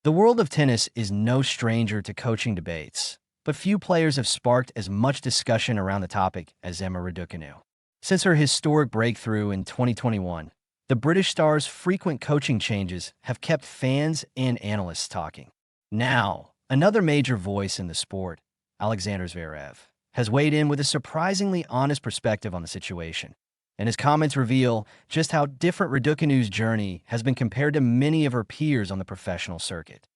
The world of tennis is no stranger to coaching debates, but few players have sparked as much discussion around the topic as Emma Raducanu. Since her historic breakthrough in 2021, the British star's frequent coaching changes have kept fans and analysts talking. Now, another major voice in the sport, Alexander Zverev, has weighed in with a surprisingly honest perspective on the situation, and his comments reveal just how different Raducanu's journey has been compared to many of her peers on the professional circuit.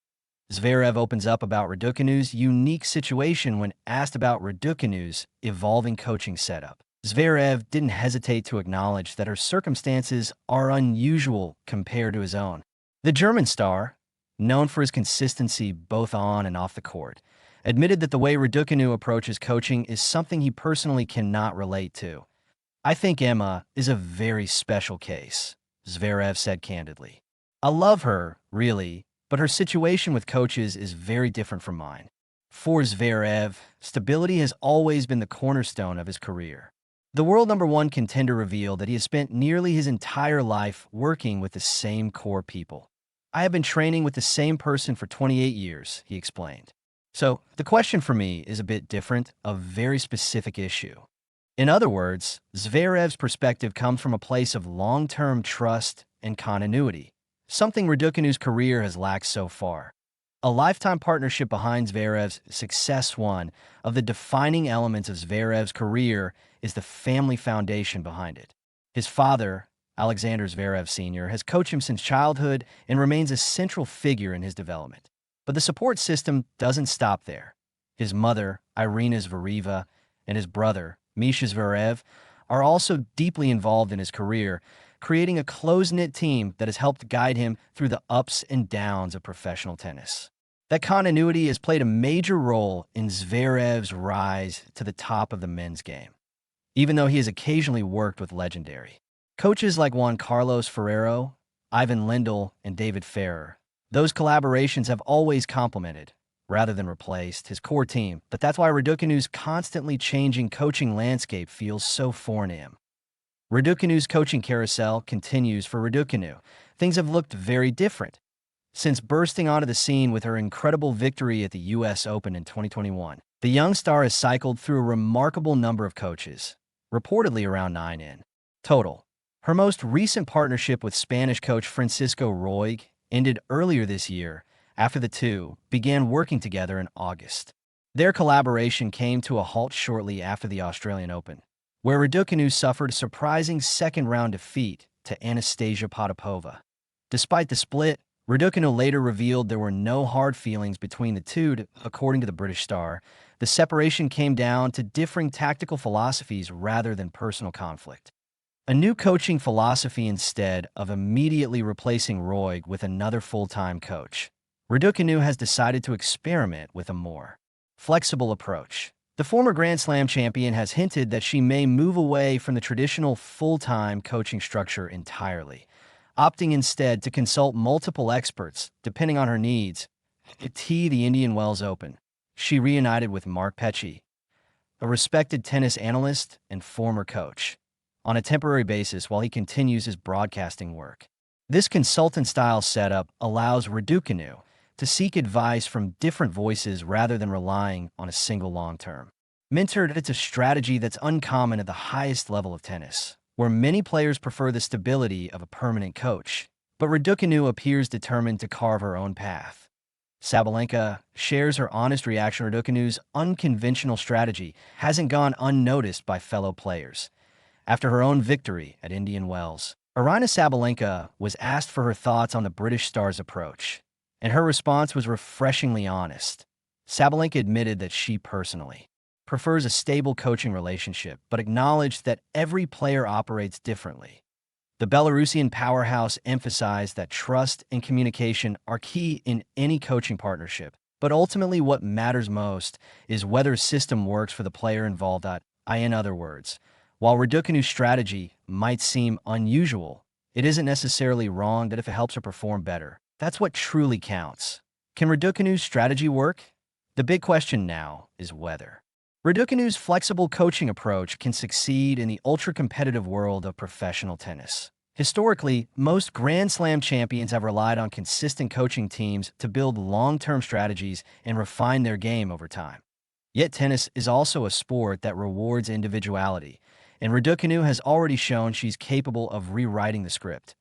Zverev opens up about Raducanu's unique situation when asked about Raducanu's evolving coaching setup. Zverev didn't hesitate to acknowledge that her circumstances are unusual compared to his own. The German star, known for his consistency both on and off the court, admitted that the way Raducanu approaches coaching is something he personally cannot relate to. "I think Emma is a very special case," Zverev said candidly. "I love her, really, but her situation with coaches is very different from mine." For Zverev, stability has always been the cornerstone of his career. The world #1 contender revealed that he has spent nearly his entire life working with the same core people. "I have been training with the same person for 28 years, he explained. So, the question for me is a bit different, a very specific issue. In other words, Zverev's perspective comes from a place of long-term trust and continuity, something Raducanu's career has lacked so far. A lifetime partnership behind Zverev's success. One of the defining elements of Zverev's career is the family foundation behind it. His father, Alexander Zverev Sr., has coached him since childhood and remains a central figure in his development. But the support system doesn't stop there. His mother, Aryna Sabalenka, and his brother, Misha Zverev, are also deeply involved in his career, creating a close-knit team that has helped guide him through the ups and downs of professional tennis. That continuity has played a major role in Zverev's rise to the top of the men's game, even though he has occasionally worked with legendary coaches like Juan Carlos Ferrero, Ivan Lendl, and David Ferrer. Those collaborations have always complemented, rather than replaced, his core team, but that's why Raducanu's constantly changing coaching landscape feels so foreign to him. Raducanu's coaching carousel continues for Raducanu. Things have looked very different since bursting onto the scene with her incredible victory at the U.S. Open in 2021. The young star has cycled through a remarkable number of coaches, reportedly around 9 in total. Her most recent partnership with Spanish coach Francisco Roig ended earlier this year, after the two began working together in August. Their collaboration came to a halt shortly after the Australian Open, where Raducanu suffered a surprising second-round defeat to Anastasia Potapova. Despite the split, Raducanu later revealed there were no hard feelings between the two. According to the British star, the separation came down to differing tactical philosophies rather than personal conflict. A new coaching philosophy instead of immediately replacing Roig with another full-time coach. Raducanu has decided to experiment with a more flexible approach. The former Grand Slam champion has hinted that she may move away from the traditional full-time coaching structure entirely, opting instead to consult multiple experts depending on her needs. At the Indian Wells Open, she reunited with Mark Petchey, a respected tennis analyst and former coach, on a temporary basis while he continues his broadcasting work. This consultant-style setup allows Raducanu to seek advice from different voices rather than relying on a single long-term mentor. It's a strategy that's uncommon at the highest level of tennis, where many players prefer the stability of a permanent coach. But Raducanu appears determined to carve her own path. Sabalenka shares her honest reaction. Raducanu's unconventional strategy hasn't gone unnoticed by fellow players. After her own victory at Indian Wells, Aryna Sabalenka was asked for her thoughts on the British star's approach, and her response was refreshingly honest. Sabalenka admitted that she personally prefers a stable coaching relationship, but acknowledged that every player operates differently. The Belarusian powerhouse emphasized that trust and communication are key in any coaching partnership, but ultimately what matters most is whether a system works for the player involved. In other words, while Raducanu's strategy might seem unusual, it isn't necessarily wrong that if it helps her perform better. That's what truly counts. Can Raducanu's strategy work? The big question now is whether Raducanu's flexible coaching approach can succeed in the ultra-competitive world of professional tennis. Historically, most Grand Slam champions have relied on consistent coaching teams to build long-term strategies and refine their game over time. Yet tennis is also a sport that rewards individuality, and Raducanu has already shown she's capable of rewriting the script.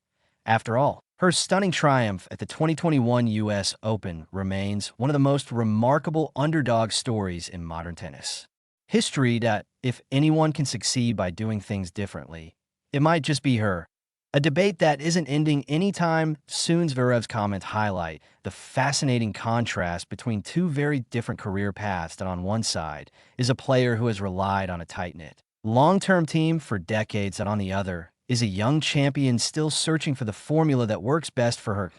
After all, her stunning triumph at the 2021 U.S. Open remains one of the most remarkable underdog stories in modern tennis. History that, if anyone can succeed by doing things differently, it might just be her. A debate that isn't ending anytime soon. Zverev's comments highlight the fascinating contrast between two very different career paths. That on one side is a player who has relied on a tight-knit, long-term team for decades, and on the other is a young champion still searching for the formula that works best for her.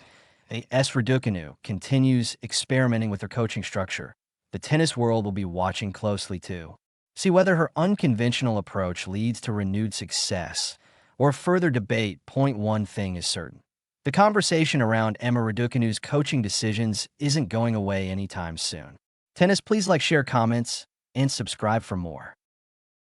As Raducanu continues experimenting with her coaching structure, the tennis world will be watching closely too. See whether her unconventional approach leads to renewed success or further debate. One thing is certain. The conversation around Emma Raducanu's coaching decisions isn't going away anytime soon. Tennis, please like, share, comments, and subscribe for more.